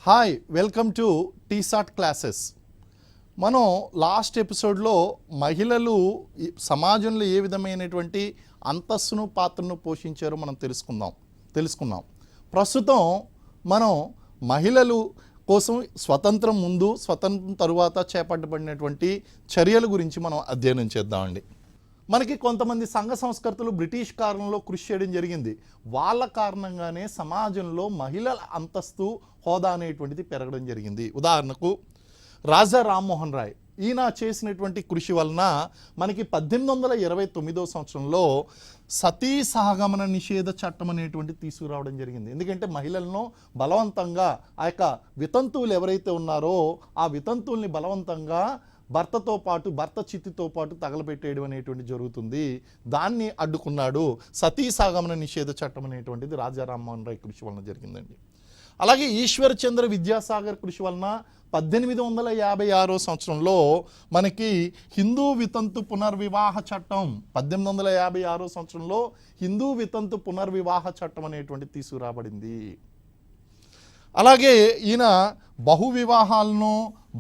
Hi welcome to T-SAT classes. మనం last ఎపిసోడ్లో మహిళలు సమాజంలో ఏ విధమైనటువంటి అంతస్తును పాత్రను పోషించారో మనం తెలుసుకున్నాం. ప్రస్తుతం మనం మహిళలు కోసం స్వతంత్రం ముందు స్వతంత్రం తరువాత చేపట్టబడినటువంటి చర్యల గురించి మనం అధ్యయనం చేద్దామండి. మనకి కొంతమంది సంఘ సంస్కర్తలు బ్రిటిష్ కాలంలో కృషి చేయడం జరిగింది. వాళ్ళ కారణంగానే సమాజంలో మహిళల అంతస్తు హోదా అనేటువంటిది పెరగడం జరిగింది. ఉదాహరణకు రాజా రామ్మోహన్ రాయ్ ఈయన చేసినటువంటి కృషి వలన మనకి 1829 సంవత్సరంలో సతీ సహగమన నిషేధ చట్టం అనేటువంటి తీసుకురావడం జరిగింది. ఎందుకంటే మహిళలను బలవంతంగా ఆ యొక్క వితంతువులు ఎవరైతే ఉన్నారో ఆ వితంతువుల్ని బలవంతంగా భర్త చిత్తితో పాటు తగలబెట్టేయడం అనేటువంటి జరుగుతుంది. దాన్ని అడ్డుకున్నాడు. సతీ సహగమన నిషేధ చట్టం అనేటువంటిది రాజా రామ్మోహన్ రాయ్ కృషి వలన జరిగిందండి. అలాగే ఈశ్వర్ చంద్ర విద్యాసాగర్ కృషి వలన 1856 సంవత్సరంలో మనకి హిందూ వితంతు పునర్వివాహ చట్టం 1856 సంవత్సరంలో హిందూ వితంతు పునర్వివాహ చట్టం అనేటువంటి తీసుకురాబడింది. అలాగే ఈయన బహు వివాహాలను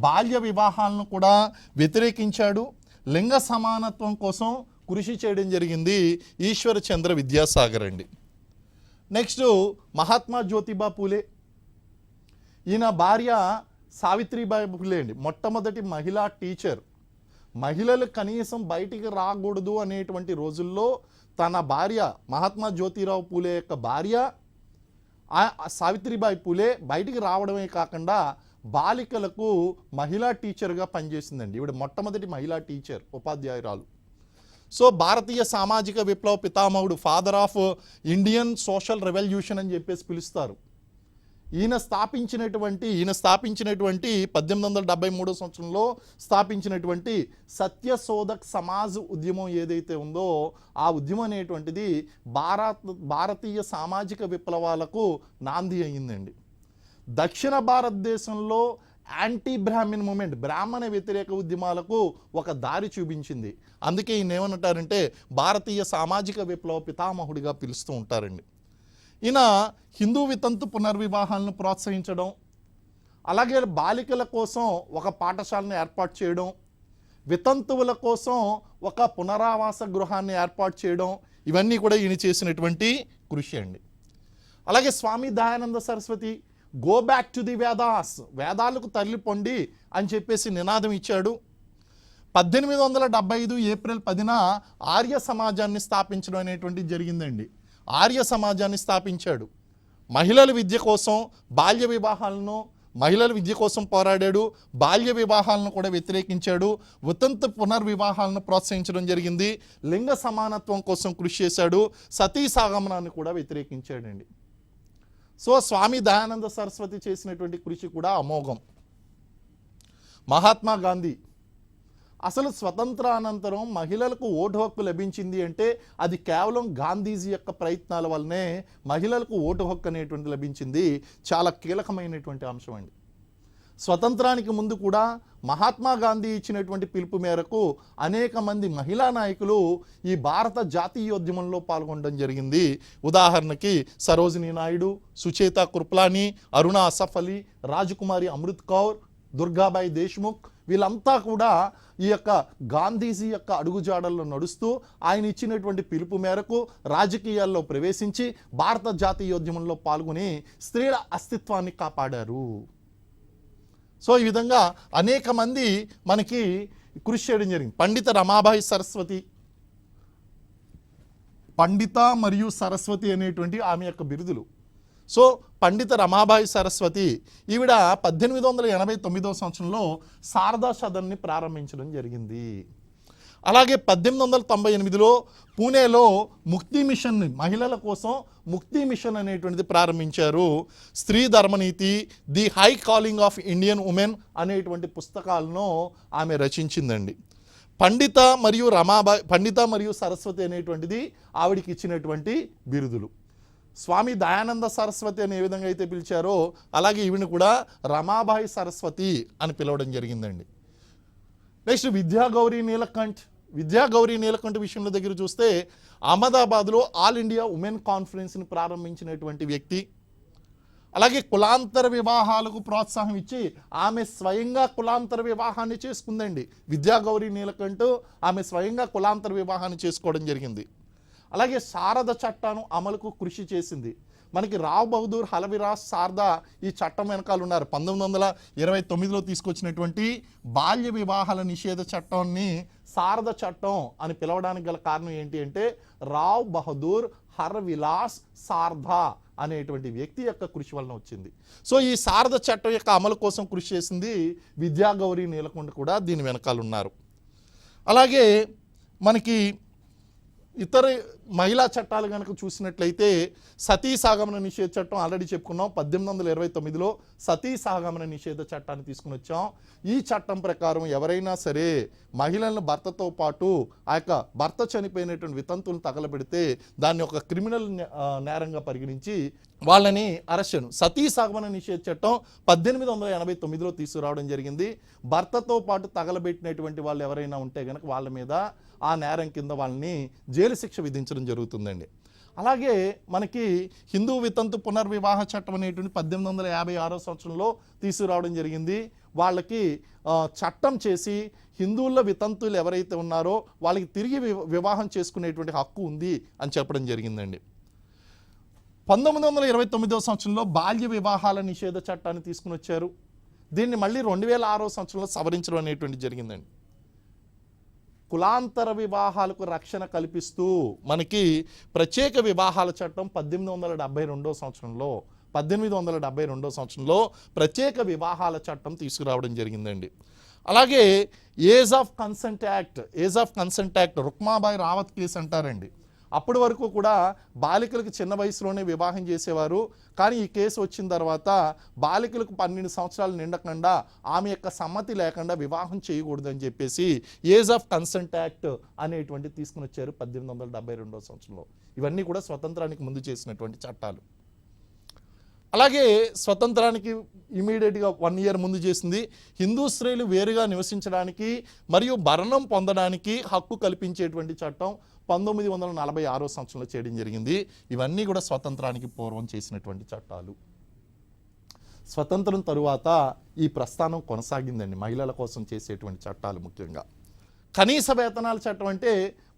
బాల్య వివాహాలను కూడా వ్యతిరేకించాడు. లింగ సమానత్వం కోసం కృషి చేయడం జరిగింది ఈశ్వర్ చంద్ర విద్యాసాగర్ అండి. నెక్స్ట్ మహాత్మా జ్యోతిబా పూలే, ఈయన భార్య సావిత్రిబాయి పూలే అండి, మొట్టమొదటి మహిళా టీచర్. మహిళలు కనీసం బయటికి రాకూడదు అనేటువంటి రోజుల్లో తన భార్య మహాత్మా జ్యోతిరావు పూలే యొక్క భార్య సావిత్రిబాయి పూలే బయటికి రావడమే కాకుండా బాలికలకు మహిళా టీచర్గా పనిచేసిందండి. ఈవిడ మొట్టమొదటి మహిళా టీచర్, ఉపాధ్యాయురాలు. సో భారతీయ సామాజిక విప్లవ పితామహుడు, father of Indian social revolution అని చెప్పేసి పిలుస్తారు. ఈయన స్థాపించినటువంటి 1873 సంవత్సరంలో స్థాపించినటువంటి సత్యశోధక్ సమాజ్ ఉద్యమం ఏదైతే ఉందో ఆ ఉద్యమం అనేటువంటిది భారతీయ సామాజిక విప్లవాలకు నాంది అయ్యిందండి. దక్షిణ భారతదేశంలో యాంటీ బ్రాహ్మణ్ మూమెంట్, బ్రాహ్మణ వ్యతిరేక ఉద్యమాలకు ఒక దారి చూపించింది. అందుకే ఈయన ఏమంటారంటే భారతీయ సామాజిక విప్లవ పితామహుడిగా పిలుస్తూ ఉంటారండి. ఈయన హిందూ వితంతు పునర్వివాహాలను ప్రోత్సహించడం, అలాగే బాలికల కోసం ఒక పాఠశాలను ఏర్పాటు చేయడం, వితంతువుల కోసం ఒక పునరావాస గృహాన్ని ఏర్పాటు చేయడం, ఇవన్నీ కూడా ఈయన చేసినటువంటి కృషి అండి. అలాగే Swami Dayananda Saraswati go back to the Vedas, వేదాలకు తల్లి పొండి అని చెప్పేసి నినాదం ఇచ్చాడు. 1875 ఏప్రిల్ 10న ఆర్య సమాజాన్ని స్థాపించడం అనేటువంటిది జరిగిందండి. ఆర్య సమాజాన్ని స్థాపించాడు. మహిళల విద్య కోసం మహిళల విద్య కోసం పోరాడాడు. బాల్య వివాహాలను కూడా వ్యతిరేకించాడు. వితంతు పునర్వివాహాలను ప్రోత్సహించడం జరిగింది. లింగ సమానత్వం కోసం కృషి చేశాడు. సతీ సహగమనాన్ని కూడా వ్యతిరేకించాడండి. సో స్వామి దయానంద సరస్వతి చేసినటువంటి కృషి కూడా అమోఘం. మహాత్మా గాంధీ అసలు స్వతంత్రానంతరం మహిళలకు ఓటు హక్కు లభించింది అంటే అది కేవలం గాంధీజీ యొక్క ప్రయత్నాల వల్లనే మహిళలకు ఓటు హక్కు అనేటువంటి లభించింది. చాలా కీలకమైనటువంటి అంశం అండి. స్వతంత్రానికి ముందు కూడా మహాత్మా గాంధీ ఇచ్చినటువంటి పిలుపు మేరకు అనేక మంది మహిళా నాయకులు ఈ భారత జాతీయోద్యమంలో పాల్గొనడం జరిగింది. ఉదాహరణకి సరోజినీ నాయుడు, సుచేత కృపలాని, అరుణ అసఫ్ అలీ, రాజకుమారి అమృత్ కౌర్, దుర్గాబాయి దేశ్ముఖ్, వీళ్ళంతా కూడా ఈ యొక్క గాంధీజీ యొక్క అడుగుజాడల్లో నడుస్తూ ఆయన ఇచ్చినటువంటి పిలుపు మేరకు రాజకీయాల్లో ప్రవేశించి భారత జాతీయోద్యమంలో పాల్గొని స్త్రీల అస్తిత్వాన్ని కాపాడారు. సో ఈ విధంగా అనేక మంది మనకి కృషి చేయడం జరిగింది. పండిత మరియు సరస్వతి అనేటువంటి ఆమె యొక్క బిరుదులు. సో పండిత రమాబాయి సరస్వతి ఈవిడ 1889 సంవత్సరంలో శారదా సదన్ని ప్రారంభించడం జరిగింది. అలాగే 1898లో పూణేలో ముక్తి మిషన్, మహిళల కోసం ముక్తి మిషన్ అనేటువంటిది ప్రారంభించారు. Stree Dharmaniti, the high calling of Indian women అనేటువంటి పుస్తకాలను ఆమె రచించిందండి. పండిత మరియు సరస్వతి అనేటువంటిది ఆవిడికి ఇచ్చినటువంటి బిరుదులు. స్వామి దయానంద సరస్వతి అనే విధంగా అయితే పిలిచారో అలాగే ఈవిని కూడా రమాబాయి సరస్వతి అని పిలవడం జరిగిందండి. నెక్స్ట్ విద్యాగౌరీ నీలకంఠ్ విషయంలో దగ్గర చూస్తే అహ్మదాబాద్లో ఆల్ ఇండియా ఉమెన్ కాన్ఫరెన్స్ని ప్రారంభించినటువంటి వ్యక్తి. అలాగే కులాంతర వివాహాలకు ప్రోత్సాహం ఇచ్చి ఆమె స్వయంగా కులాంతర వివాహాన్ని చేసుకుందండి. విద్యాగౌరి నీలకంఠు ఆమె స్వయంగా కులాంతర వివాహాన్ని చేసుకోవడం జరిగింది. అలాగే శారద చట్టాన్ని అమలుకు కృషి చేసింది. మనకి రావ్ బహదూర్ హలవిరాజ్ శారదా ఈ చట్టం వెనకాల ఉన్నారు. 1929లో తీసుకొచ్చినటువంటి బాల్య వివాహాల నిషేధ చట్టాన్ని శారద చట్టం అని పిలవడానికి గల కారణం ఏంటి అంటే రావ్ బహదూర్ హర్విలాస్ శారదా అనేటువంటి వ్యక్తి యొక్క కృషి వలన వచ్చింది. సో ఈ శారద చట్టం యొక్క అమలు కోసం కృషి చేసింది విద్యాగౌరి నీలకంఠ కూడా దీని వెనకాల ఉన్నారు. అలాగే మనకి ఇతర మహిళా చట్టాలు కనుక చూసినట్లయితే సతీ సాగమన నిషేధ చట్టం ఆల్రెడీ చెప్పుకున్నాం. 1829లో సతీ సాగమన నిషేధ చట్టాన్ని తీసుకుని వచ్చాం. ఈ చట్టం ప్రకారం ఎవరైనా సరే మహిళలను భర్తతో పాటు ఆ యొక్క భర్త చనిపోయినటువంటి వితంతులను తగలబెడితే దాన్ని ఒక క్రిమినల్ నేరంగా పరిగణించి వాళ్ళని అరెస్ట్. సతీ సాగమన నిషేధ చట్టం 1889లో తీసుకురావడం జరిగింది. భర్తతో పాటు తగలబెట్టినటువంటి వాళ్ళు ఎవరైనా ఉంటే కనుక వాళ్ళ మీద ఆ నేరం కింద వాళ్ళని జైలు శిక్ష విధించడం జరుగుతుందండి. అలాగే మనకి హిందూ వితంతు పునర్వివాహ చట్టం అనేటువంటి 1856 సంవత్సరంలో తీసుకురావడం జరిగింది. వాళ్ళకి చట్టం చేసి హిందువుల వితంతువులు ఎవరైతే ఉన్నారో వాళ్ళకి తిరిగి వివాహం చేసుకునేటువంటి హక్కు ఉంది అని చెప్పడం జరిగిందండి. 1929వ సంవత్సరంలో బాల్య వివాహాల నిషేధ చట్టాన్ని తీసుకుని వచ్చారు. దీన్ని మళ్ళీ 2006 సంవత్సరంలో సవరించడం అనేటువంటి జరిగిందండి. కులాంతర వివాహాలకు రక్షణ కల్పిస్తూ మనకి ప్రత్యేక వివాహాల చట్టం 1872 సంవత్సరంలో ప్రత్యేక వివాహాల చట్టం తీసుకురావడం జరిగిందండి. అలాగే age of consent act Rukmabai Rawat case అంటారండి. అప్పటి వరకు కూడా బాలికలకు చిన్న వయసులోనే వివాహం చేసేవారు. కానీ ఈ కేసు వచ్చిన తర్వాత బాలికలకు 12 సంవత్సరాలు నిండకుండా ఆమె యొక్క సమ్మతి లేకుండా వివాహం చేయకూడదని చెప్పేసి ఏజ్ ఆఫ్ కన్సెంట్ యాక్ట్ అనేటువంటి తీసుకుని వచ్చారు 1872 సంవత్సరంలో. ఇవన్నీ కూడా స్వతంత్రానికి ముందు చేసినటువంటి చట్టాలు. అలాగే స్వతంత్రానికి ఇమీడియట్గా 1 ఇయర్ ముందు చేసింది హిందూ స్త్రీలు వేరుగా నివసించడానికి మరియు భరణం పొందడానికి హక్కు కల్పించేటువంటి చట్టం 1946 సంవత్సరంలో చేయడం జరిగింది. ఇవన్నీ కూడా స్వతంత్రానికి పూర్వం చేసినటువంటి చట్టాలు. స్వతంత్రం తరువాత ఈ ప్రస్థానం కొనసాగిందండి మహిళల కోసం చేసేటువంటి చట్టాలు. ముఖ్యంగా కనీస వేతనాల చట్టం అంటే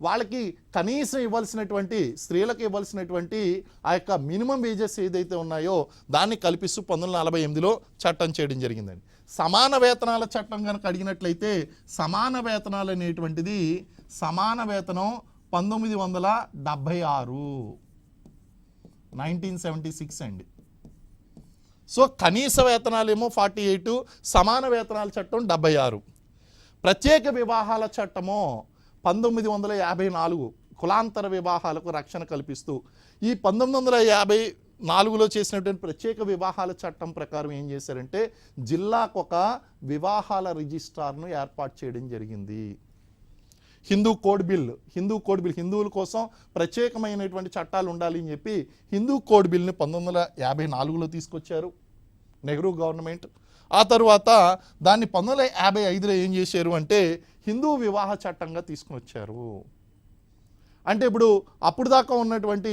వాళ్ళకి కనీసం ఇవ్వాల్సినటువంటి స్త్రీలకు ఇవ్వాల్సినటువంటి ఆ యొక్క మినిమం వేజెస్ ఏదైతే ఉన్నాయో దాన్ని కల్పిస్తూ 1948లో చట్టం చేయడం జరిగిందండి. సమాన వేతనాల చట్టం కనుక అడిగినట్లయితే సమాన వేతనాలు అనేటువంటిది సమాన వేతనం 1976 1976 అండి. సో కనీస వేతనాలు ఏమో 48, సమాన వేతనాల చట్టం 76. ప్రత్యేక వివాహాల చట్టము 1954 కులాంతర వివాహాలకు రక్షణ కల్పిస్తూ ఈ 1954లో చేసినటువంటి ప్రత్యేక వివాహాల చట్టం ప్రకారం ఏం చేశారంటే జిల్లాకు ఒక వివాహాల రిజిస్ట్రార్ను ఏర్పాటు చేయడం జరిగింది. హిందూ కోడ్ బిల్ హిందువుల కోసం ప్రత్యేకమైనటువంటి చట్టాలు ఉండాలి అని చెప్పి హిందూ కోడ్ బిల్ని 1954లో తీసుకొచ్చారు నెహ్రూ గవర్నమెంట్. ఆ తర్వాత దాన్ని 1955లో ఏం చేశారు అంటే హిందూ వివాహ చట్టంగా తీసుకుని వచ్చారు. అంటే ఇప్పుడు అప్పుడు దాకా ఉన్నటువంటి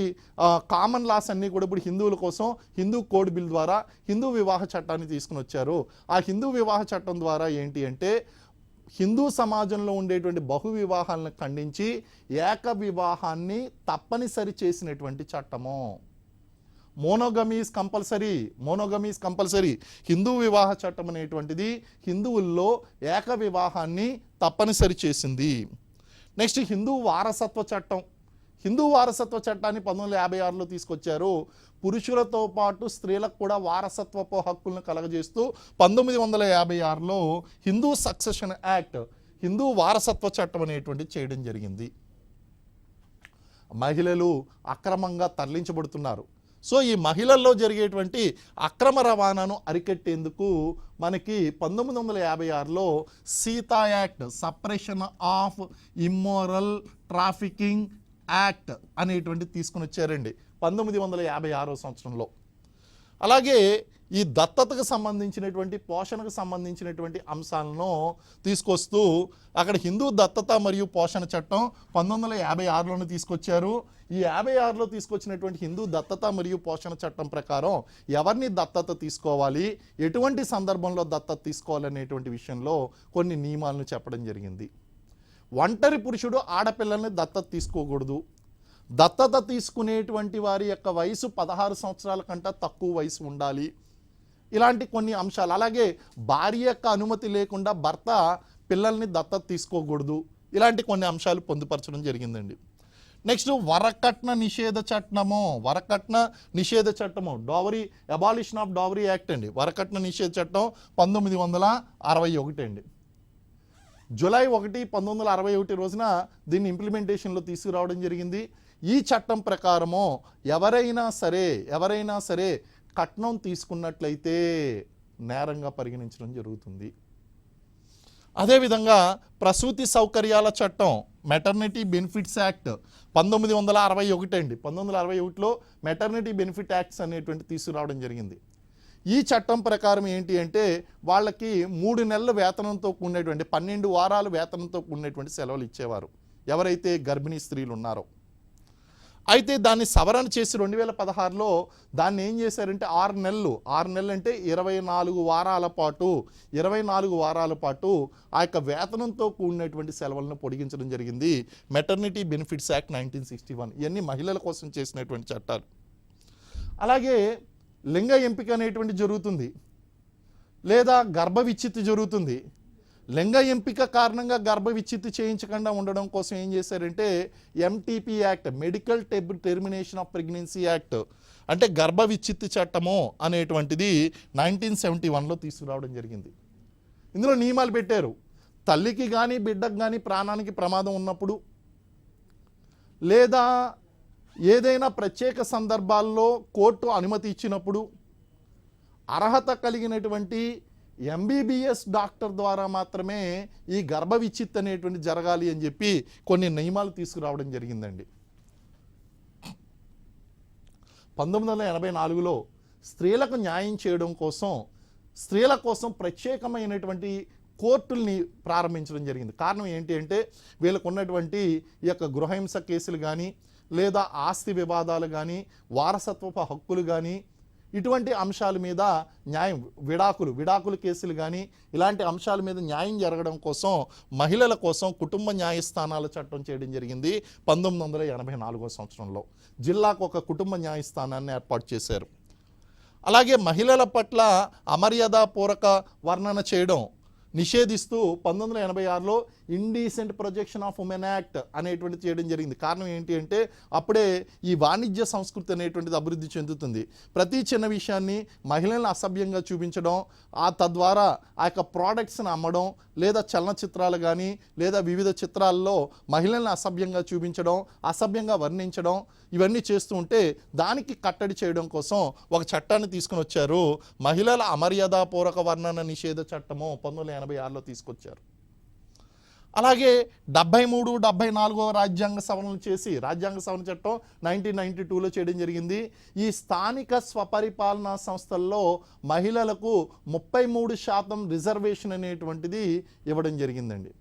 కామన్ లాస్ అన్నీ కూడా ఇప్పుడు హిందువుల కోసం హిందూ కోడ్ బిల్ ద్వారా హిందూ వివాహ చట్టాన్ని తీసుకుని వచ్చారు. ఆ హిందూ వివాహ చట్టం ద్వారా ఏంటి అంటే హిందూ సమాజంలో ఉండేటువంటి బహు వివాహాలను ఖండించి ఏక వివాహాన్ని తప్పనిసరి చేసినటువంటి చట్టము. మోనోగమీస్ కంపల్సరీ హిందూ వివాహ చట్టం అనేటువంటిది హిందువుల్లో ఏక వివాహాన్ని తప్పనిసరి చేసింది. నెక్స్ట్ హిందూ వారసత్వ చట్టాన్ని 1956లో తీసుకొచ్చారు. పురుషులతో పాటు స్త్రీలకు కూడా వారసత్వపు హక్కులను కలగజేస్తూ 1956లో హిందూ సక్సెషన్ యాక్ట్ హిందూ వారసత్వ చట్టం అనేటువంటిది చేయడం జరిగింది. మహిళలు అక్రమంగా తరలించబడుతున్నారు. సో ఈ మహిళల్లో జరిగేటువంటి అక్రమ రవాణాను అరికట్టేందుకు మనకి 1956లో SITA act suppression of immoral trafficking act అనేటువంటి తీసుకుని వచ్చారండి 1956 సంవత్సరంలో. అలాగే ఈ దత్తతకు సంబంధించినటువంటి పోషణకు సంబంధించినటువంటి అంశాలను తీసుకొస్తూ అక్కడ హిందూ దత్తత మరియు పోషణ చట్టం 1956లోనే తీసుకొచ్చారు. ఈ 56లో తీసుకొచ్చినటువంటి హిందూ దత్తత మరియు పోషణ చట్టం ప్రకారం ఎవరిని దత్తత తీసుకోవాలి, ఎటువంటి సందర్భంలో దత్తత తీసుకోవాలనేటువంటి విషయంలో కొన్ని నియమాలను చెప్పడం జరిగింది. ఒంటరి పురుషుడు ఆడపిల్లల్ని దత్తత తీసుకోకూడదు. దత్తత తీసుకునేటువంటి వారి యొక్క వయసు 16 సంవత్సరాల కంటే తక్కువ వయసు ఉండాలి. ఇలాంటి కొన్ని అంశాలు. అలాగే భార్య యొక్క అనుమతి లేకుండా భర్త పిల్లల్ని దత్తత తీసుకోకూడదు. ఇలాంటి కొన్ని అంశాలు పొందుపరచడం జరిగిందండి. నెక్స్ట్ వరకట్న నిషేధ చట్టము డోవరీ అబాలిషన్ ఆఫ్ డోవరీ యాక్ట్ అండి. వరకట్న నిషేధ చట్టం 1961 అండి. జూలై 1, 1961 రోజున దీన్ని ఇంప్లిమెంటేషన్లో తీసుకురావడం జరిగింది. ఈ చట్టం ప్రకారము ఎవరైనా సరే కట్నం తీసుకున్నట్లయితే నేరంగా పరిగణించడం జరుగుతుంది. అదేవిధంగా ప్రసూతి సౌకర్యాల చట్టం మెటర్నిటీ బెనిఫిట్స్ యాక్ట్ 1961 అండి. 1961లో మెటర్నిటీ బెనిఫిట్ యాక్ట్స్ అనేటువంటి తీసుకురావడం జరిగింది. ఈ చట్టం ప్రకారం ఏంటి అంటే వాళ్ళకి 3 నెలల వేతనంతో కూడినటువంటి 12 వారాల వేతనంతో కూడినటువంటి సెలవులు ఇచ్చేవారు ఎవరైతే గర్భిణీ స్త్రీలు ఉన్నారో. అయితే దాన్ని సవరణ చేసి 2016లో దాన్ని ఏం చేశారంటే 6 నెలలు అంటే 24 వారాల పాటు ఆ యొక్క వేతనంతో కూడినటువంటి సెలవులను పొడిగించడం జరిగింది. Maternity benefits act 1961. ఇవన్నీ మహిళల కోసం చేసినటువంటి చట్టాలు. అలాగే లింగ ఎంపిక అనేటువంటి జరుగుతుంది, లేదా గర్భ విచ్ఛిత్తి జరుగుతుంది. లింగ ఎంపిక కారణంగా గర్భ విచ్ఛిత్తి చేయించకుండా ఉండడం కోసం ఏం చేశారంటే MTP act, medical termination of pregnancy act, అంటే గర్భ విచ్ఛిత్తి చట్టము అనేటువంటిది 1971లో తీసుకురావడం జరిగింది. ఇందులో నియమాలు పెట్టారు. తల్లికి కానీ బిడ్డకు కానీ ప్రాణానికి ప్రమాదం ఉన్నప్పుడు, లేదా ఏదైనా ప్రత్యేక సందర్భాల్లో కోర్టు అనుమతి ఇచ్చినప్పుడు అర్హత కలిగినటువంటి ఎంబీబీఎస్ డాక్టర్ ద్వారా మాత్రమే ఈ గర్భ విచ్ఛిత్తి అనేటువంటి జరగాలి అని చెప్పి కొన్ని నియమాలు తీసుకురావడం జరిగిందండి. 1984లో స్త్రీలకు న్యాయం చేయడం కోసం స్త్రీల కోసం ప్రత్యేకమైనటువంటి కోర్టుల్ని ప్రారంభించడం జరిగింది. కారణం ఏంటి అంటే వీళ్ళకు ఉన్నటువంటి ఈ యొక్క గృహహింస కేసులు కానీ, లేదా ఆస్తి వివాదాలు కానీ, వారసత్వపు హక్కులు కానీ, ఇటువంటి అంశాల మీద న్యాయం, విడాకులు కేసులు కానీ ఇలాంటి అంశాల మీద న్యాయం జరగడం కోసం మహిళల కోసం కుటుంబ న్యాయస్థానాల చట్టం చేయడం జరిగింది 1984 సంవత్సరంలో. జిల్లాకు ఒక కుటుంబ న్యాయస్థానాన్ని ఏర్పాటు చేశారు. అలాగే మహిళల పట్ల అమర్యాదపూర్వక వర్ణన చేయడం నిషేధిస్తూ 1986లో indecent projection of women act అనేటువంటిది చేయడం జరిగింది. కారణం ఏంటి అంటే అప్పుడే ఈ వాణిజ్య సంస్కృతి అనేటువంటిది అభివృద్ధి చెందుతుంది. ప్రతి చిన్న విషయాన్ని మహిళలను అసభ్యంగా చూపించడం, తద్వారా ఆ యొక్క ప్రోడక్ట్స్ని అమ్మడం, లేదా చలనచిత్రాలు కానీ లేదా వివిధ చిత్రాల్లో మహిళలను అసభ్యంగా చూపించడం, అసభ్యంగా వర్ణించడం, ఇవన్నీ చేస్తూ ఉంటే దానికి కట్టడి చేయడం కోసం ఒక చట్టాన్ని తీసుకుని వచ్చారు. మహిళల అమర్యాదపూర్వక వర్ణన నిషేధ చట్టము 1986లో తీసుకొచ్చారు. అలాగే 73, 74 రాజ్యాంగ సవరణలు చేసి రాజ్యాంగ సవరణ చట్టం 1992లో చేయడం జరిగింది. ఈ స్థానిక స్వపరిపాలనా సంస్థల్లో మహిళలకు 33% రిజర్వేషన్ అనేటువంటిది ఇవ్వడం జరిగిందండి.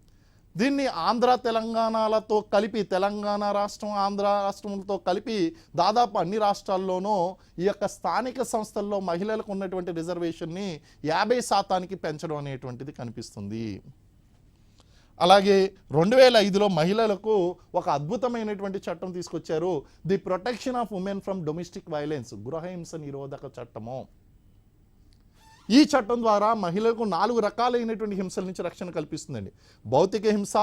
దీన్ని ఆంధ్ర తెలంగాణలతో కలిపి, తెలంగాణ రాష్ట్రం ఆంధ్ర రాష్ట్రంతో కలిపి దాదాపు అన్ని రాష్ట్రాల్లోనూ ఈ యొక్క స్థానిక సంస్థల్లో మహిళలకు ఉన్నటువంటి రిజర్వేషన్ని 50% పెంచడం అనేటువంటిది కనిపిస్తుంది. అలాగే 2005లో మహిళలకు ఒక అద్భుతమైనటువంటి చట్టం తీసుకొచ్చారు. The protection of women from domestic violence, గృహహింస నిరోధక చట్టము. ఈ చట్టం ద్వారా మహిళలకు 4 రకాలైనటువంటి హింసల నుంచి రక్షణ కల్పిస్తుందండి. భౌతిక హింస,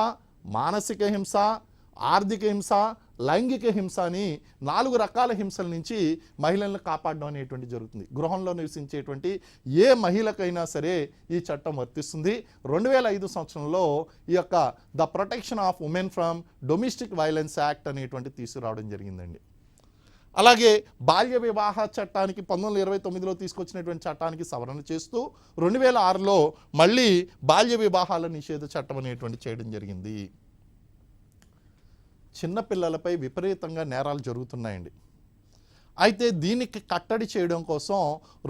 మానసిక హింస, ఆర్థిక హింస, లైంగిక హింస అని 4 రకాల హింసల నుంచి మహిళలను కాపాడడం అనేటువంటి జరుగుతుంది. గృహంలో నివసించేటువంటి ఏ మహిళకైనా సరే ఈ చట్టం వర్తిస్తుంది. 2005 సంవత్సరంలో ఈ యొక్క the protection of women from domestic violence act అనేటువంటి తీసుకురావడం జరిగిందండి. అలాగే బాల్య వివాహ చట్టానికి 1929లో తీసుకొచ్చినటువంటి చట్టానికి సవరణ చేస్తూ 2006లో మళ్ళీ బాల్య వివాహాల నిషేధ చట్టం అనేటువంటి చేయడం జరిగింది. చిన్నపిల్లలపై విపరీతంగా నేరాలు జరుగుతున్నాయండి. అయితే దీనికి కట్టడి చేయడం కోసం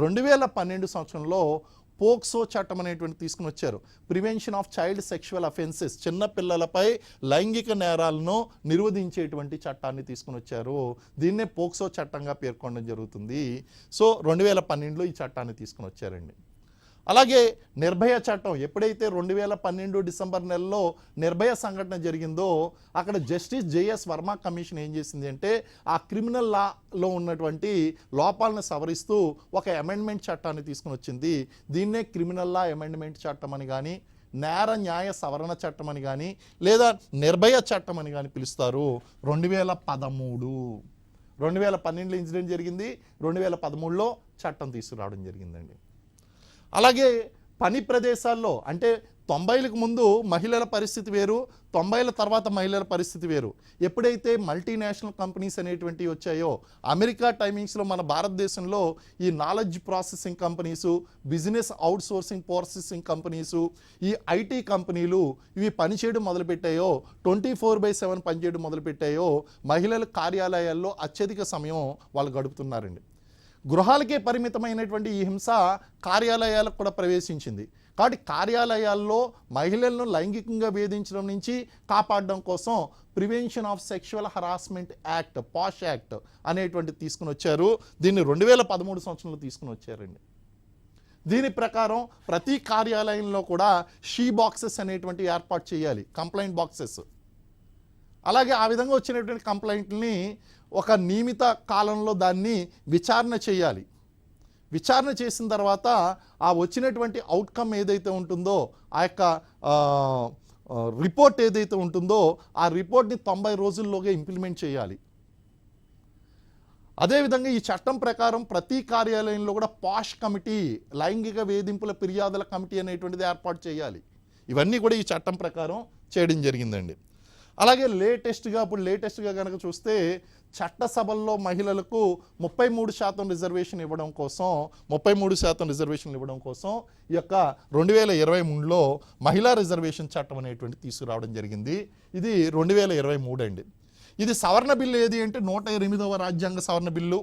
2012 సంవత్సరంలో పోక్సో చట్టం అనేటువంటి తీసుకుని వచ్చారు. Prevention of child sexual offences, చిన్న పిల్లలపై లైంగిక నేరాలను నిరోధించేటువంటి చట్టాన్ని తీసుకుని వచ్చారు. దీన్నే పోక్సో చట్టంగా పేర్కొనడం జరుగుతుంది. సో 2012లో ఈ చట్టాన్ని తీసుకుని వచ్చారండి. అలాగే నిర్భయ చట్టం, ఎప్పుడైతే 2012 డిసెంబర్ నెలలో నిర్భయ సంఘటన జరిగిందో అక్కడ జస్టిస్ జేఎస్ వర్మ కమిషన్ ఏం చేసింది అంటే ఆ క్రిమినల్ లాలో ఉన్నటువంటి లోపాలను సవరిస్తూ ఒక అమెండ్మెంట్ చట్టాన్ని తీసుకుని వచ్చింది. దీన్నే క్రిమినల్ లా అమెండ్మెంట్ చట్టం అని కానీ, నేర న్యాయ సవరణ చట్టం అని కానీ, లేదా నిర్భయ చట్టం అని కానీ పిలుస్తారు. 2012లో ఇన్సిడెంట్ జరిగింది, 2013లో చట్టం తీసుకురావడం జరిగిందండి. అలాగే పని ప్రదేశాల్లో అంటే 90లకు ముందు మహిళల పరిస్థితి వేరు, 90ల తర్వాత మహిళల పరిస్థితి వేరు. ఎప్పుడైతే మల్టీనేషనల్ కంపెనీస్ అనేటువంటివి వచ్చాయో, అమెరికా టైమింగ్స్లో మన భారతదేశంలో ఈ knowledge processing companies, business out sourcing processing companies, ఈ ఐటీ కంపెనీలు ఇవి పనిచేయడం మొదలుపెట్టాయో, 24/7 పనిచేయడం మొదలుపెట్టాయో, మహిళల కార్యాలయాల్లో అత్యధిక సమయం వాళ్ళు గడుపుతున్నారండి. గృహాలకే పరిమితమైనటువంటి ఈ హింస కార్యాలయాలకు కూడా ప్రవేశించింది. కాబట్టి కార్యాలయాల్లో మహిళలను లైంగికంగా వేధించడం నుంచి కాపాడడం కోసం prevention of sexual harassment act, posh act అనేటువంటి తీసుకుని వచ్చారు. దీన్ని 2013 సంవత్సరంలో తీసుకుని వచ్చారండి. దీని ప్రకారం ప్రతి కార్యాలయంలో కూడా షీ బాక్సెస్ అనేటువంటి ఏర్పాటు చేయాలి, కంప్లైంట్ బాక్సెస్. అలాగే ఆ విధంగా వచ్చినటువంటి కంప్లైంట్ని ఒక నియమిత కాలంలో దాన్ని విచారణ చేయాలి. విచారణ చేసిన తర్వాత ఆ వచ్చినటువంటి అవుట్కమ్ ఏదైతే ఉంటుందో, ఆ యొక్క రిపోర్ట్ ఏదైతే ఉంటుందో ఆ రిపోర్ట్ని 90 రోజుల్లోగా ఇంప్లిమెంట్ చేయాలి. అదేవిధంగా ఈ చట్టం ప్రకారం ప్రతి కార్యాలయంలో కూడా పాష్ కమిటీ, లైంగిక వేధింపుల ఫిర్యాదుల కమిటీ అనేటువంటిది ఏర్పాటు చేయాలి. ఇవన్నీ కూడా ఈ చట్టం ప్రకారం చేయడం జరిగిందండి. అలాగే లేటెస్ట్గా కనుక చూస్తే చట్టసభల్లో మహిళలకు 33% రిజర్వేషన్ ఇవ్వడం కోసం 33% రిజర్వేషన్లు ఇవ్వడం కోసం ఈ యొక్క 2023లో మహిళా రిజర్వేషన్ చట్టం అనేటువంటి తీసుకురావడం జరిగింది. ఇది 2023 అండి. ఇది సవరణ బిల్లు ఏది అంటే 108వ రాజ్యాంగ సవరణ బిల్లు.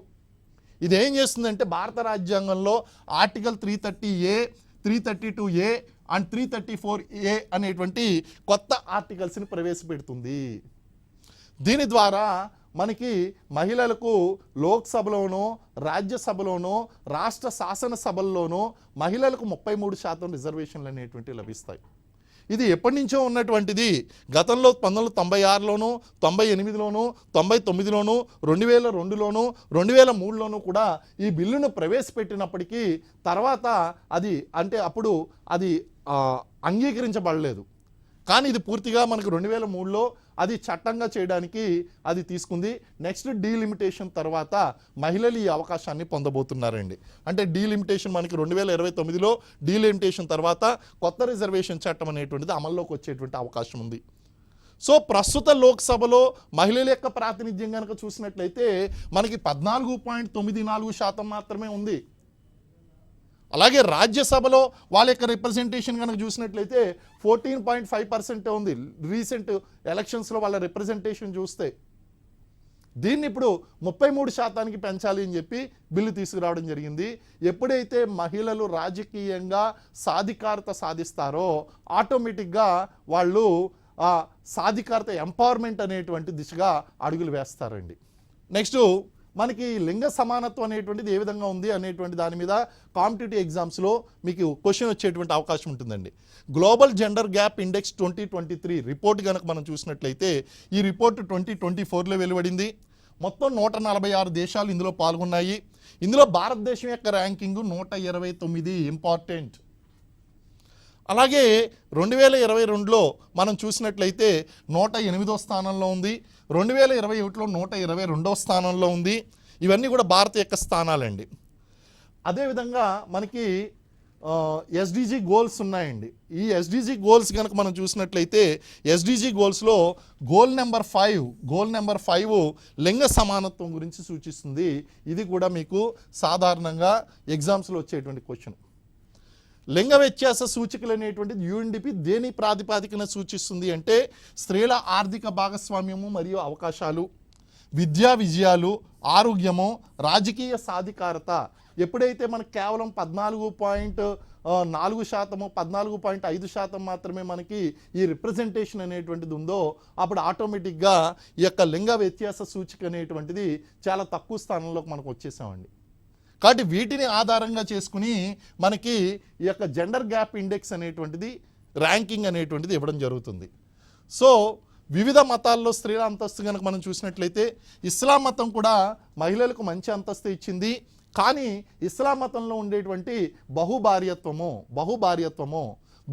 ఇది ఏం చేస్తుందంటే భారత రాజ్యాంగంలో article 330A, 332A and 334A అనేటువంటి కొత్త ఆర్టికల్స్ని ప్రవేశపెడుతుంది. దీని ద్వారా మనకి మహిళలకు లోక్సభలోనో, రాజ్యసభలోనో, రాష్ట్ర శాసనసభల్లోనో మహిళలకు 33% రిజర్వేషన్లు అనేటువంటివి లభిస్తాయి. ఇది ఎప్పటి నుంచో ఉన్నటువంటిది. గతంలో 1996లోను, 98లోను, 99లోను, 2002లోను, 2003లోను కూడా ఈ బిల్లును ప్రవేశపెట్టినప్పటికీ తర్వాత అప్పుడు అది అంగీకరించబడలేదు. కానీ ఇది పూర్తిగా మనకు 2003లో అది చట్టంగా చేయడానికి అది తీసుకుంది. నెక్స్ట్ డీలిమిటేషన్ తర్వాత మహిళలు ఈ అవకాశాన్ని పొందబోతున్నారండి. అంటే డీలిమిటేషన్ మనకి 2029లో డీలిమిటేషన్ తర్వాత కొత్త రిజర్వేషన్ చట్టం అనేటువంటిది అమల్లోకి వచ్చేటువంటి అవకాశం ఉంది. సో ప్రస్తుత లోక్సభలో మహిళల యొక్క ప్రాతినిధ్యం కనుక చూసినట్లయితే మనకి 14.94% మాత్రమే ఉంది. అలాగే రాజ్యసభలో వాళ్ళ యొక్క రిప్రజెంటేషన్ కనుక చూసినట్లయితే 14.5% ఉంది. రీసెంట్ ఎలక్షన్స్లో వాళ్ళ రిప్రజెంటేషన్ చూస్తే దీన్ని ఇప్పుడు 33%కి పెంచాలి అని చెప్పి బిల్లు తీసుకురావడం జరిగింది. ఎప్పుడైతే మహిళలు రాజకీయంగా సాధికారత సాధిస్తారో ఆటోమేటిక్గా వాళ్ళు సాధికారత ఎంపవర్మెంట్ అనేటువంటి దిశగా అడుగులు వేస్తారండి. నెక్స్ట్ మనకి లింగ సమానత్వం అనేటువంటిది ఏ విధంగా ఉంది అనేటువంటి దాని మీద కాంపిటేటివ్ ఎగ్జామ్స్లో మీకు క్వశ్చన్ వచ్చేటువంటి అవకాశం ఉంటుందండి. Global gender gap index 2023 report కనుక మనం చూసినట్లయితే ఈ రిపోర్ట్ 2024లో వెలువడింది. మొత్తం 146 దేశాలు ఇందులో పాల్గొన్నాయి. ఇందులో భారతదేశం యొక్క ర్యాంకింగ్ 129 ఇంపార్టెంట్. అలాగే 2022లో మనం చూసినట్లయితే 108వ స్థానంలో ఉంది. 2021లో 122వ స్థానంలో ఉంది. ఇవన్నీ కూడా భారత యొక్క స్థానాలండి. అదేవిధంగా మనకి ఎస్డిజి గోల్స్ ఉన్నాయండి. ఈ ఎస్డిజి గోల్స్ కనుక మనం చూసినట్లయితే ఎస్డిజి గోల్స్లో గోల్ నెంబర్ 5 లింగ సమానత్వం గురించి సూచిస్తుంది. ఇది కూడా మీకు సాధారణంగా ఎగ్జామ్స్లో వచ్చేటువంటి క్వశ్చన్. లింగ వ్యత్యాస సూచికలు అనేటువంటిది యుఎన్డిపి దేని ప్రాతిపాదికన సూచిస్తుంది అంటే స్త్రీల ఆర్థిక భాగస్వామ్యము మరియు అవకాశాలు, విద్యా విజయాలు, ఆరోగ్యము, రాజకీయ సాధికారత. ఎప్పుడైతే మనకు కేవలం 14.4%, 14.5% మాత్రమే మనకి ఈ రిప్రజెంటేషన్ అనేటువంటిది ఉందో, అప్పుడు ఆటోమేటిక్గా ఈ యొక్క లింగ వ్యత్యాస సూచిక అనేటువంటిది చాలా తక్కువ స్థానంలోకి మనకు వచ్చేసామండి. కాబట్టి వీటిని ఆధారంగా చేసుకుని మనకి ఈ యొక్క జెండర్ గ్యాప్ ఇండెక్స్ అనేటువంటిది, ర్యాంకింగ్ అనేటువంటిది ఇవ్వడం జరుగుతుంది. సో వివిధ మతాల్లో స్త్రీల అంతస్తు కనుక మనం చూసినట్లయితే ఇస్లాం మతం కూడా మహిళలకు మంచి అంతస్తు ఇచ్చింది. కానీ ఇస్లాం మతంలో ఉండేటువంటి బహుభార్యత్వము,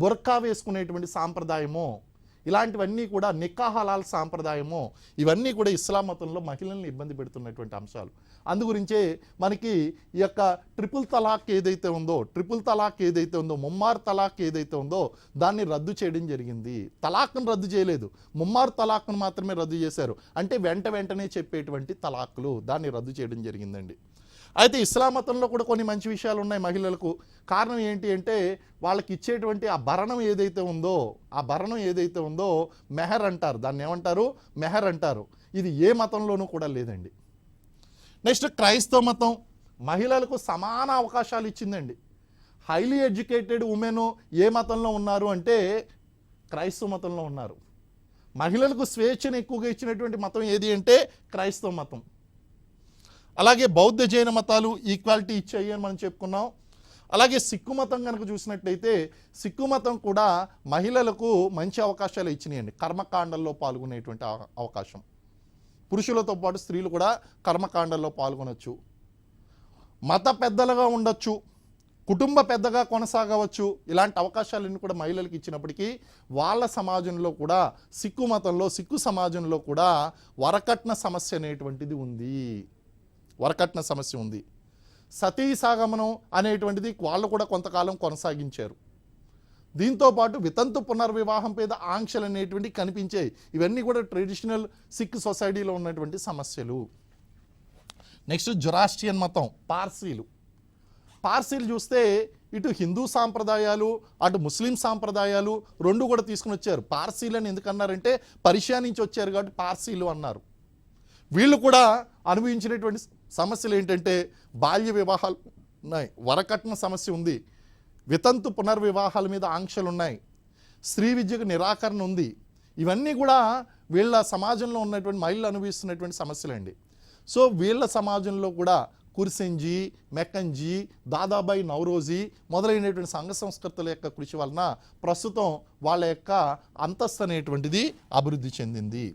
బుర్కా వేసుకునేటువంటి సాంప్రదాయము, ఇలాంటివన్నీ కూడా నికా హలాల్ సాంప్రదాయము, ఇవన్నీ కూడా ఇస్లాం మతంలో మహిళల్ని ఇబ్బంది పెడుతున్నటువంటి అంశాలు. అందుగురించే మనకి ఈ యొక్క ట్రిపుల్ తలాక్ ఏదైతే ఉందో, ముమ్మార్ తలాక్ ఏదైతే ఉందో దాన్ని రద్దు చేయడం జరిగింది. తలాక్ను రద్దు చేయలేదు, ముమ్మార్ తలాక్ను మాత్రమే రద్దు చేశారు. అంటే వెంటనే చెప్పేటువంటి తలాక్లు, దాన్ని రద్దు చేయడం జరిగిందండి. అయితే ఇస్లాం మతంలో కూడా కొన్ని మంచి విషయాలు ఉన్నాయి మహిళలకు. కారణం ఏంటి అంటే వాళ్ళకి ఇచ్చేటువంటి ఆ భరణం ఏదైతే ఉందో మెహర్ అంటారు. దాన్ని ఏమంటారు? మెహర్ అంటారు. ఇది ఏ మతంలోనూ కూడా లేదండి. నెక్స్ట్ క్రైస్తవ మతం మహిళలకు సమాన అవకాశాలు ఇచ్చిందండి. హైలీ ఎడ్యుకేటెడ్ ఉమెన్ ఏ మతంలో ఉన్నారు అంటే క్రైస్తవ మతంలో ఉన్నారు. మహిళలకు స్వేచ్ఛను ఎక్కువగా ఇచ్చినటువంటి మతం ఏది అంటే క్రైస్తవ మతం. అలాగే బౌద్ధ జైన మతాలు ఈక్వాలిటీ ఇచ్చాయి అని మనం చెప్పుకున్నాం. అలాగే సిక్కు మతం కనుక చూసినట్లయితే సిక్కు మతం కూడా మహిళలకు మంచి అవకాశాలు ఇచ్చినాయండి. కర్మకాండల్లో పాల్గొనేటువంటి అవకాశం, పురుషులతో పాటు స్త్రీలు కూడా కర్మకాండల్లో పాల్గొనవచ్చు, మత పెద్దలుగా ఉండొచ్చు, కుటుంబ పెద్దగా కొనసాగవచ్చు. ఇలాంటి అవకాశాలన్నీ కూడా మహిళలకు ఇచ్చినప్పటికీ వాళ్ళ సమాజంలో కూడా సిక్కు సమాజంలో కూడా వరకట్న సమస్య అనేటువంటిది ఉంది. సతీ సాగమనం అనేటువంటిది వాళ్ళు కూడా కొంతకాలం కొనసాగించారు. దీంతోపాటు వితంతు పునర్వివాహం మీద ఆంక్షలు అనేటువంటివి కనిపించాయి. ఇవన్నీ కూడా ట్రెడిషనల్ సిక్ సొసైటీలో ఉన్నటువంటి సమస్యలు. నెక్స్ట్ జొరాస్ట్రియన్ మతం, పార్సీలు చూస్తే ఇటు హిందూ సాంప్రదాయాలు అటు ముస్లిం సాంప్రదాయాలు రెండు కూడా తీసుకుని వచ్చారు. పార్సీలని ఎందుకన్నారంటే పర్షియా నుంచి వచ్చారు కాబట్టి పార్సీలు అన్నారు. వీళ్ళు కూడా అనుభవించినటువంటి సమస్యలు ఏంటంటే బాల్య వివాహాలు ఉన్నాయి, వరకట్న సమస్య ఉంది, వితంతు పునర్వివాహాల మీద ఆంక్షలు ఉన్నాయి, స్త్రీ విద్యకు నిరాకరణ ఉంది. ఇవన్నీ కూడా వీళ్ళ సమాజంలో ఉన్నటువంటి మహిళలు అనుభవిస్తున్నటువంటి సమస్యలండి. సో వీళ్ళ సమాజంలో కూడా కుర్సెంజీ, మెకంజీ, దాదాబాయి నౌరోజీ మొదలైనటువంటి సంఘ సంస్కృతుల యొక్క కృషి వలన ప్రస్తుతం వాళ్ళ యొక్క అంతస్తు అనేటువంటిది అభివృద్ధి చెందింది.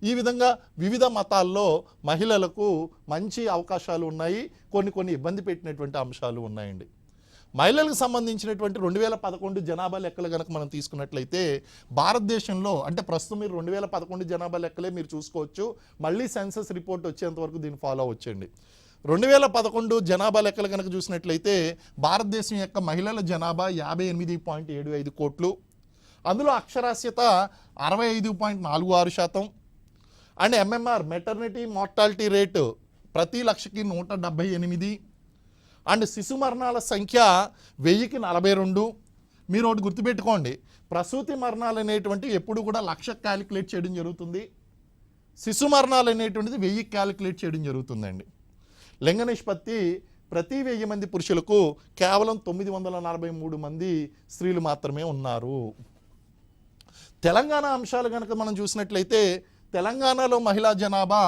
ఈ విధంగా వివిధ మతాల్లో మహిళలకు మంచి అవకాశాలు ఉన్నాయి, కొన్ని ఇబ్బంది పెట్టినటువంటి అంశాలు ఉన్నాయండి. మహిళలకు సంబంధించినటువంటి 2011 జనాభా లెక్కలు కనుక మనం తీసుకున్నట్లయితే భారతదేశంలో అంటే ప్రస్తుతం మీరు 2011 జనాభా లెక్కలే మీరు చూసుకోవచ్చు. మళ్ళీ సెన్సస్ రిపోర్ట్ వచ్చేంత వరకు దీన్ని ఫాలో అవ్వచ్చండి. 2011 జనాభా లెక్కలు కనుక చూసినట్లయితే భారతదేశం యొక్క మహిళల జనాభా 58.75 కోట్లు. అందులో అక్షరాస్యత 65.46%. And MMR maternity mortality rate ప్రతి లక్షకి 178. అండ్ శిశు మరణాల సంఖ్య 1000కి 42. మీరు ఒకటి గుర్తుపెట్టుకోండి, ప్రసూతి మరణాలు అనేటువంటి ఎప్పుడు కూడా 1,00,000 క్యాలిక్యులేట్ చేయడం జరుగుతుంది, శిశు మరణాలు అనేటువంటిది 1000 క్యాలిక్యులేట్ చేయడం జరుగుతుందండి. లింగ నిష్పత్తి ప్రతి 1000 మంది పురుషులకు కేవలం 943 మంది స్త్రీలు మాత్రమే ఉన్నారు. తెలంగాణ అంశాలు కనుక మనం చూసినట్లయితే తెలంగాణలో మహిళా జనాభా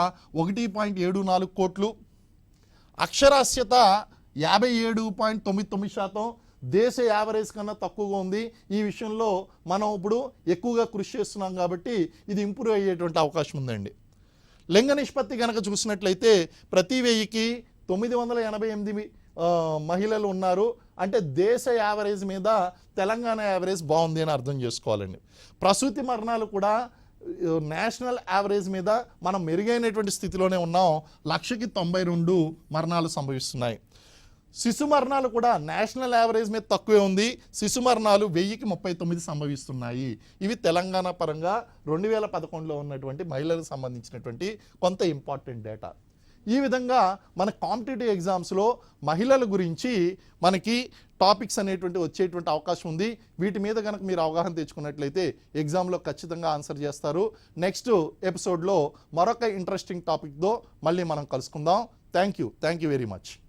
1.74 కోట్లు, అక్షరాస్యత 57.99%. దేశ యావరేజ్ కన్నా తక్కువగా ఉంది. ఈ విషయంలో మనం ఇప్పుడు ఎక్కువగా కృషి చేస్తున్నాం కాబట్టి ఇది ఇంప్రూవ్ అయ్యేటువంటి అవకాశం ఉందండి. లింగ నిష్పత్తి కనుక చూసినట్లయితే ప్రతి 1000కి 988 మహిళలు ఉన్నారు. అంటే దేశ యావరేజ్ మీద తెలంగాణ యావరేజ్ బాగుంది అని అర్థం చేసుకోవాలండి. ప్రసూతి మరణాలు కూడా నేషనల్ యావరేజ్ మీద మనం మెరుగైనటువంటి స్థితిలోనే ఉన్నాం. 1,92 మరణాలు సంభవిస్తున్నాయి. శిశు మరణాలు కూడా నేషనల్ యావరేజ్ మీద తక్కువే ఉంది. శిశు మరణాలు 1000కి 39 సంభవిస్తున్నాయి. ఇవి తెలంగాణ పరంగా 2011లో ఉన్నటువంటి మహిళలకు సంబంధించినటువంటి కొంత ఇంపార్టెంట్ డేటా. ఈ విధంగా మన కాంపిటేటివ్ ఎగ్జామ్స్లో మహిళల గురించి మనకి టాపిక్స్ అనేటువంటి వచ్చేటువంటి అవకాశం ఉంది. వీటి మీద కనుక మీరు అవగాహన తెచ్చుకున్నట్లయితే ఎగ్జామ్లో ఖచ్చితంగా ఆన్సర్ చేస్తారు. నెక్స్ట్ ఎపిసోడ్లో మరొక ఇంట్రెస్టింగ్ టాపిక్తో మళ్ళీ మనం కలుసుకుందాం. Thank you very much.